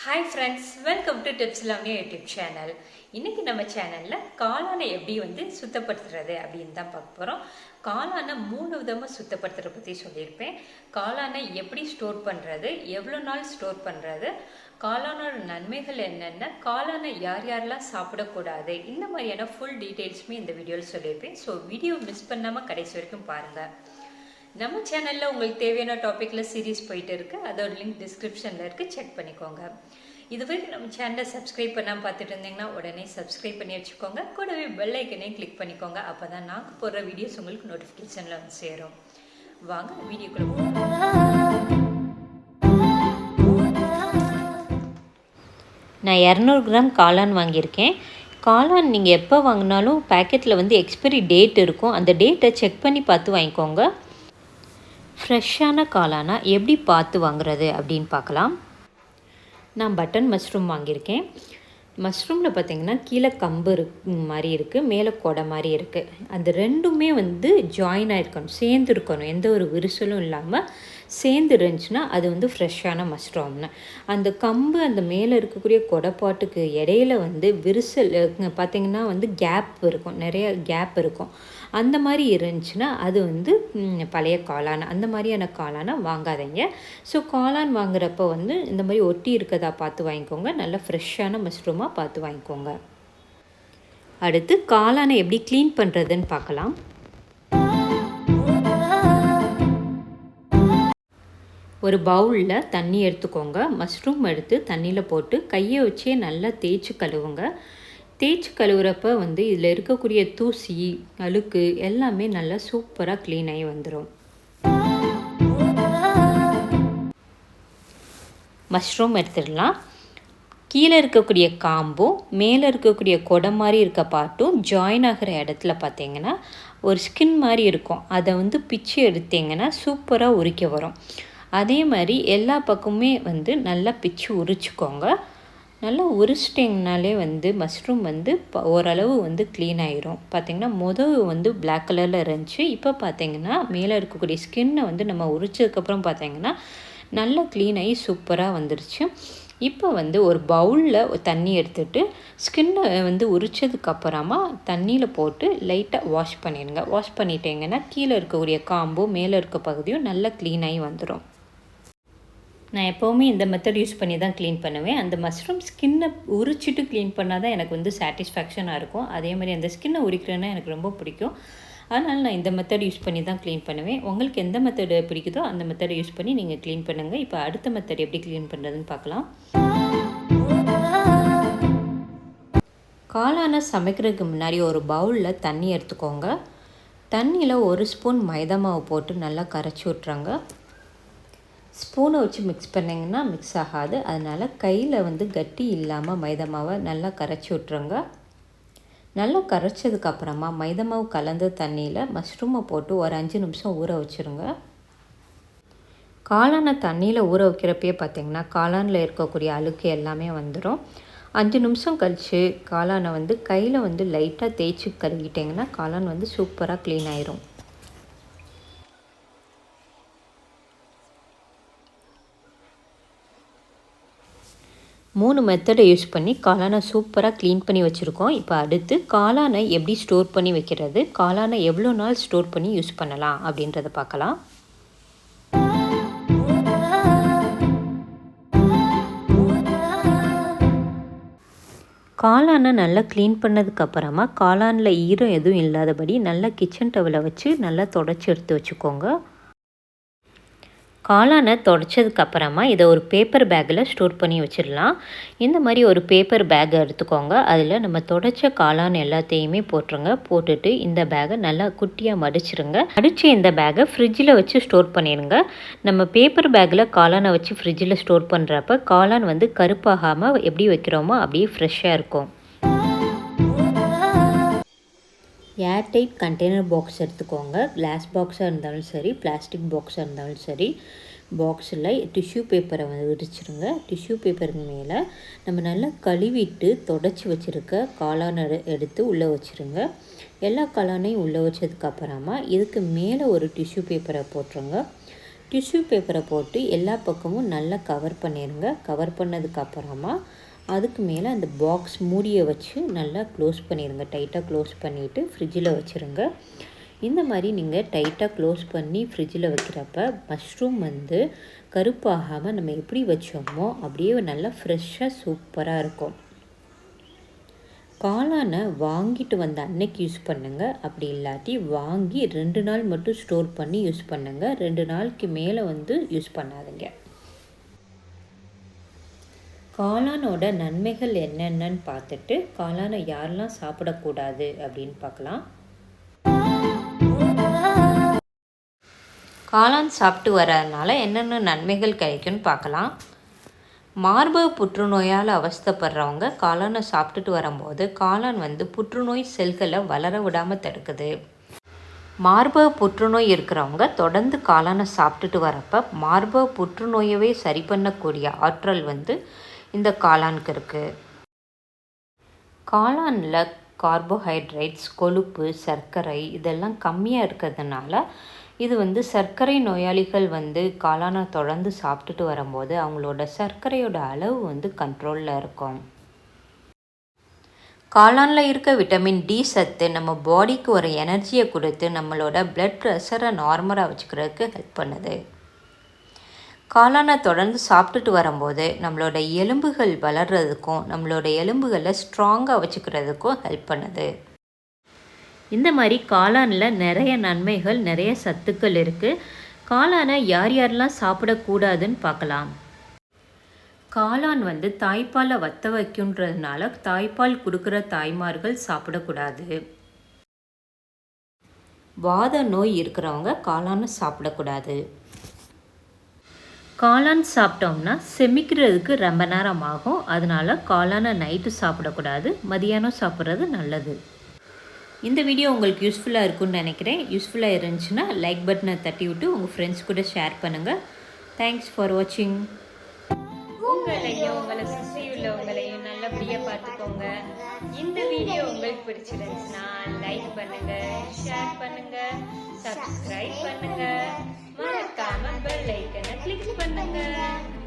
Hi friends, welcome to TipsLavanya YouTube channel. இன்றைக்கி நம்ம சேனலில் காளானை எப்படி சுத்தப்படுத்துறது அப்படின்னு தான் பார்க்க போகிறோம். காளானை 3 விதமாக சுத்தப்படுத்துறத பற்றி சொல்லியிருப்பேன். காளானை எப்படி ஸ்டோர் பண்ணுறது, எவ்வளோ நாள் ஸ்டோர் பண்ணுறது, காளானோட நன்மைகள் என்னென்ன, காளானை யார் யாரெல்லாம் சாப்பிடக்கூடாது, இந்த மாதிரியான ஃபுல் டீட்டெயில்ஸுமே இந்த வீடியோவில் சொல்லியிருப்பேன். ஸோ வீடியோ மிஸ் பண்ணாமல் கடைசி வரைக்கும் பாருங்கள். நம்ம சேனலில் உங்களுக்கு தேவையான டாப்பிக்கில் சீரீஸ் போயிட்டு இருக்குது. அதோட லிங்க் டிஸ்கிரிப்ஷனில் இருக்குது, செக் பண்ணிக்கோங்க. இது வரைக்கும் நம்ம சேனலை சப்ஸ்கிரைப் பண்ணாமல் பார்த்துட்டு இருந்தீங்கன்னா உடனே சப்ஸ்கிரைப் பண்ணி வச்சுக்கோங்க. கூடவே பெல் ஐக்கனையும் கிளிக் பண்ணிக்கோங்க. அப்போ தான் நாங்கள் போடுற வீடியோஸ் உங்களுக்கு நோட்டிஃபிகேஷனில் வந்து சேரும். வாங்க வீடியோக்குள்ள போகலாம். நான் 200 கிராம் காளான் வாங்கியிருக்கேன். காளான் நீங்கள் எப்போ வாங்கினாலும் பேக்கெட்டில் எக்ஸ்பைரி டேட் இருக்கும். அந்த டேட்டை செக் பண்ணி பார்த்து வாங்கிக்கோங்க. ஃப்ரெஷ்ஷான காளானா எப்படி பார்த்து வாங்குறது அப்படின்னு பார்க்கலாம். நான் பட்டன் மஷ்ரூம் வாங்கியிருக்கேன். மஷ்ரூமில் பார்த்திங்கன்னா கீழே கம்பு மாதிரி இருக்குது, மேலே கொடை மாதிரி இருக்குது. அந்த ரெண்டுமே ஜாயின் ஆகிருக்கணும், சேர்ந்து இருக்கணும். எந்த ஒரு விரிசலும் இல்லாமல் சேர்ந்து இருந்துச்சுன்னா அது ஃப்ரெஷ்ஷான மஷ்ரூம்னு. அந்த கம்பு அந்த மேலே இருக்கக்கூடிய கொடைப்பாட்டுக்கு இடையில விரிசல் பார்த்திங்கன்னா கேப் இருக்கும், நிறைய கேப் இருக்கும். அந்த மாதிரி இருந்துச்சுன்னா அது பழைய காளான். அந்த மாதிரியான காளானை வாங்காதீங்க. ஸோ காளான் வாங்குறப்போ இந்த மாதிரி ஒட்டி இருக்கதா பார்த்து வாங்கிக்கோங்க. நல்லா ஃப்ரெஷ்ஷான மஷ்ரூமாக பார்த்து வாங்கிக்கோங்க. அடுத்து காளானை எப்படி க்ளீன் பண்ணுறதுன்னு பார்க்கலாம். ஒரு பவுலில் தண்ணி எடுத்துக்கோங்க. மஷ்ரூம் எடுத்து தண்ணியில் போட்டு கையை வச்சே நல்லா தேய்ச்சி கழுவுங்க. தேய்ச்சி கழுவுறப்ப இதில் இருக்கக்கூடிய தூசி, அழுக்கு எல்லாமே நல்லா சூப்பராக க்ளீன் ஆகி வந்துடும். மஷ்ரூம் எடுத்துடலாம். கீழே இருக்கக்கூடிய காம்பும் மேலே இருக்கக்கூடிய கொடை மாதிரி இருக்க பாட்டும் ஜாயின் ஆகிற இடத்துல பார்த்திங்கன்னா ஒரு ஸ்கின் மாதிரி இருக்கும். அதை பிச்சு எடுத்திங்கன்னா சூப்பராக உரிக்க வரும். அதே மாதிரி எல்லா பக்கமுமே நல்லா பிச்சு உரிச்சிக்கோங்க. நல்லா உரிச்சிட்டிங்கனாலே மஷ்ரூம் ஓரளவு க்ளீன் ஆகிரும். பார்த்திங்கன்னா முதல் பிளாக் கலரில் இருந்துச்சு. இப்போ பார்த்திங்கன்னா மேலே இருக்கக்கூடிய ஸ்கின்னை நம்ம உரிச்சதுக்கப்புறம் பார்த்திங்கன்னா நல்லா க்ளீன் ஆகி சூப்பராக வந்துருச்சு. இப்போ ஒரு பவுலில் தண்ணி எடுத்துகிட்டு ஸ்கின்னை உரிச்சதுக்கப்புறமா தண்ணியில் போட்டு லைட்டாக வாஷ் பண்ணிடுங்க. வாஷ் பண்ணிட்டீங்கன்னா கீழே இருக்கக்கூடிய காம்பும் மேலே இருக்க பகுதியும் நல்லா க்ளீன் ஆகி வந்துடும். நான் எப்போவுமே இந்த மெத்தட் யூஸ் பண்ணி தான் க்ளீன் பண்ணுவேன். அந்த மஷ்ரூம் ஸ்கின்னை உரிச்சிட்டு க்ளீன் பண்ணால் தான் எனக்கு சாட்டிஸ்ஃபேக்ஷனாக இருக்கும். அதே மாதிரி அந்த ஸ்கின்னை உரிக்கிறேன்னா எனக்கு ரொம்ப பிடிக்கும். அதனால் நான் இந்த மெத்தட் யூஸ் பண்ணி தான் க்ளீன் பண்ணுவேன். உங்களுக்கு எந்த மெத்தடு பிடிக்குதோ அந்த மெத்தடை யூஸ் பண்ணி நீங்கள் க்ளீன் பண்ணுங்கள். இப்போ அடுத்த மெத்தட் எப்படி க்ளீன் பண்ணுறதுன்னு பார்க்கலாம். காளானை சமைக்கிறதுக்கு முன்னாடி ஒரு பவுலில் தண்ணி எடுத்துக்கோங்க. தண்ணியில் 1 ஸ்பூன் மைதா மாவு போட்டு நல்லா கரைச்சி விட்றாங்க. ஸ்பூனை வச்சு மிக்ஸ் பண்ணிங்கன்னா மிக்ஸ் ஆகாது. அதனால் கையில் கட்டி இல்லாமல் மைதா மாவை நல்லா கரைச்சி விட்ருங்க. நல்லா கரைச்சதுக்கப்புறமா மைதா மாவு கலந்த தண்ணியில் மஷ்ரூமை போட்டு ஒரு 5 நிமிஷம் ஊற வச்சுருங்க. காளானை தண்ணியில் ஊற வைக்கிறப்பே பார்த்திங்கன்னா காளானில் இருக்கக்கூடிய அழுக்கு எல்லாமே வந்துடும். 5 நிமிஷம் கழித்து காளானை கையில் லைட்டாக தேய்ச்சி கழுவிட்டிங்கன்னா காளான் சூப்பராக க்ளீன் ஆயிரும். மூணு மெத்தடை யூஸ் பண்ணி காளானை சூப்பராக க்ளீன் பண்ணி வச்சுருக்கோம். இப்போ அடுத்து காளானை எப்படி ஸ்டோர் பண்ணி வைக்கிறது, காளானை எவ்வளோ நாள் ஸ்டோர் பண்ணி யூஸ் பண்ணலாம் அப்படின்றத பார்க்கலாம். காளானை நல்லா க்ளீன் பண்ணதுக்கப்புறமா காளானில் ஈரம் எதுவும் இல்லாதபடி நல்லா கிச்சன் டவலை வச்சு நல்லா தொடச்சி எடுத்து வச்சுக்கோங்க. காளானை தொடச்சதுக்கப்புறமா இதை ஒரு பேப்பர் பேக்கில் ஸ்டோர் பண்ணி வச்சிடலாம். இந்த மாதிரி ஒரு பேப்பர் பேக்கை எடுத்துக்கோங்க. அதில் நம்ம தொடச்ச காளான் எல்லாத்தையுமே போட்டுருங்க. போட்டுட்டு இந்த பேக்கை நல்லா குட்டியாக மடிச்சிருங்க. மடித்து இந்த பேக்கை ஃப்ரிட்ஜில் வச்சு ஸ்டோர் பண்ணிடுங்க. நம்ம பேப்பர் பேக்கில் காளானை வச்சு ஃப்ரிட்ஜில் ஸ்டோர் பண்ணுறப்ப காளான் கருப்பாகாமல் எப்படி வைக்கிறோமோ அப்படியே ஃப்ரெஷ்ஷாக இருக்கும். ஏர்டைட் கண்டெய்னர் பாக்ஸ் எடுத்துக்கோங்க. கிளாஸ் பாக்ஸாக இருந்தாலும் சரி, பிளாஸ்டிக் பாக்ஸாக இருந்தாலும் சரி, பாக்ஸில் டிஷ்யூ பேப்பரை விரிச்சிருங்க. டிஷ்யூ பேப்பருக்கு மேலே நம்ம நல்லா கழுவிட்டு தொடச்சி வச்சுருக்க காளானை எடுத்து உள்ளே வச்சுருங்க. எல்லா காளானையும் உள்ளே வச்சதுக்கப்புறமா இதுக்கு மேலே ஒரு டிஷ்யூ பேப்பரை போட்டுருங்க. டிஷ்யூ பேப்பரை போட்டு எல்லா பக்கமும் நல்லா கவர் பண்ணிடுங்க. கவர் பண்ணதுக்கப்புறமா அதுக்கு மேலே அந்த பாக்ஸ் மூடியை வச்சு நல்லா க்ளோஸ் பண்ணிடுங்க. டைட்டாக க்ளோஸ் பண்ணிவிட்டு ஃப்ரிட்ஜில் வச்சுருங்க. இந்த மாதிரி நீங்கள் டைட்டாக க்ளோஸ் பண்ணி ஃப்ரிட்ஜில் வைக்கிறப்ப மஷ்ரூம் வந்து கருப்பாகாமல் நம்ம எப்படி வச்சோமோ அப்படியே நல்லா ஃப்ரெஷ்ஷாக சூப்பராக இருக்கும். காளானை வாங்கிட்டு வந்த அன்னைக்கு யூஸ் பண்ணுங்கள். அப்படி இல்லாட்டி வாங்கி 2 நாள் மட்டும் ஸ்டோர் பண்ணி யூஸ் பண்ணுங்கள். 2 நாளுக்கு மேலே வந்து யூஸ் பண்ணாதீங்க. காளானோட நன்மைகள் என்னென்னு பார்த்துட்டு காளானை யாரெல்லாம் சாப்பிடக்கூடாது அப்படின்னு பார்க்கலாம். காளான் சாப்பிட்டு வரதுனால என்னென்ன நன்மைகள் கிடைக்கும்னு பார்க்கலாம். மார்பக புற்றுநோயால் அவஸ்தைப்படுறவங்க காளானை சாப்பிட்டுட்டு வரும்போது காளான் வந்து புற்றுநோய் செல்களை வளர விடாமல் தடுக்குது. மார்பக புற்றுநோய் இருக்கிறவங்க தொடர்ந்து காளானை சாப்பிட்டுட்டு வரப்போ மார்பக புற்றுநோயவே சரி பண்ணக்கூடிய ஆற்றல் வந்து இந்த காளானுக்கு இருக்குது. காளானில் கார்போஹைட்ரேட்ஸ், கொழுப்பு, சர்க்கரை இதெல்லாம் கம்மியாக இருக்கிறதுனால இது வந்து சர்க்கரை நோயாளிகள் வந்து காளானை தொடர்ந்து சாப்பிட்டுட்டு வரும்போது அவங்களோட சர்க்கரையோட அளவு வந்து கண்ட்ரோலில் இருக்கும். காளானில் இருக்க விட்டமின் டி சத்து நம்ம பாடிக்கு ஒரு எனர்ஜியை கொடுத்து நம்மளோட பிளட் ப்ரெஷரை நார்மலாக வச்சுக்கிறதுக்கு ஹெல்ப் பண்ணுது. காளானை தொடர்ந்து சாப்பிட்டுட்டு வரும்போது நம்மளோட எலும்புகள் வளர்கிறதுக்கும் நம்மளோட எலும்புகளை ஸ்ட்ராங்காக வச்சுக்கிறதுக்கும் ஹெல்ப் பண்ணுது. இந்த மாதிரி காளானில் நிறைய நன்மைகள், நிறைய சத்துக்கள் இருக்குது. காளானை யார் யாரெல்லாம் சாப்பிடக்கூடாதுன்னு பார்க்கலாம். காளான் வந்து தாய்ப்பாலை வற்ற வைக்குன்றதுனால தாய்ப்பால் கொடுக்குற தாய்மார்கள் சாப்பிடக்கூடாது. வாத நோய் இருக்கிறவங்க காளானை சாப்பிடக்கூடாது. காளான் சாப்பிட்டோம்னா செமிக்கிறதுக்கு ரொம்ப நேரம் ஆகும். அதனால காளானை நைட்டு சாப்பிடக்கூடாது, மதியானம் சாப்பிட்றது நல்லது. இந்த வீடியோ உங்களுக்கு யூஸ்ஃபுல்லாக இருக்கும்னு நினைக்கிறேன். யூஸ்ஃபுல்லாக இருந்துச்சுன்னா லைக் பட்டனை தட்டி விட்டு உங்கள் ஃப்ரெண்ட்ஸ் கூட ஷேர் பண்ணுங்கள். தேங்க்ஸ் ஃபார் வாட்சிங். உங்களை சுற்றி உள்ளவங்களையும் நல்லபடியாக பார்த்துக்கோங்க. இந்த வீடியோ உங்களுக்கு பிடிச்சிருந்துச்சுன்னா லைக் பண்ணுங்கள், ஷேர் பண்ணுங்கள், சப்ஸ்கிரைப் பண்ணுங்கள், மறக்காம பெல் ஐக்கனை கிளிக் பண்ணுங்கள்.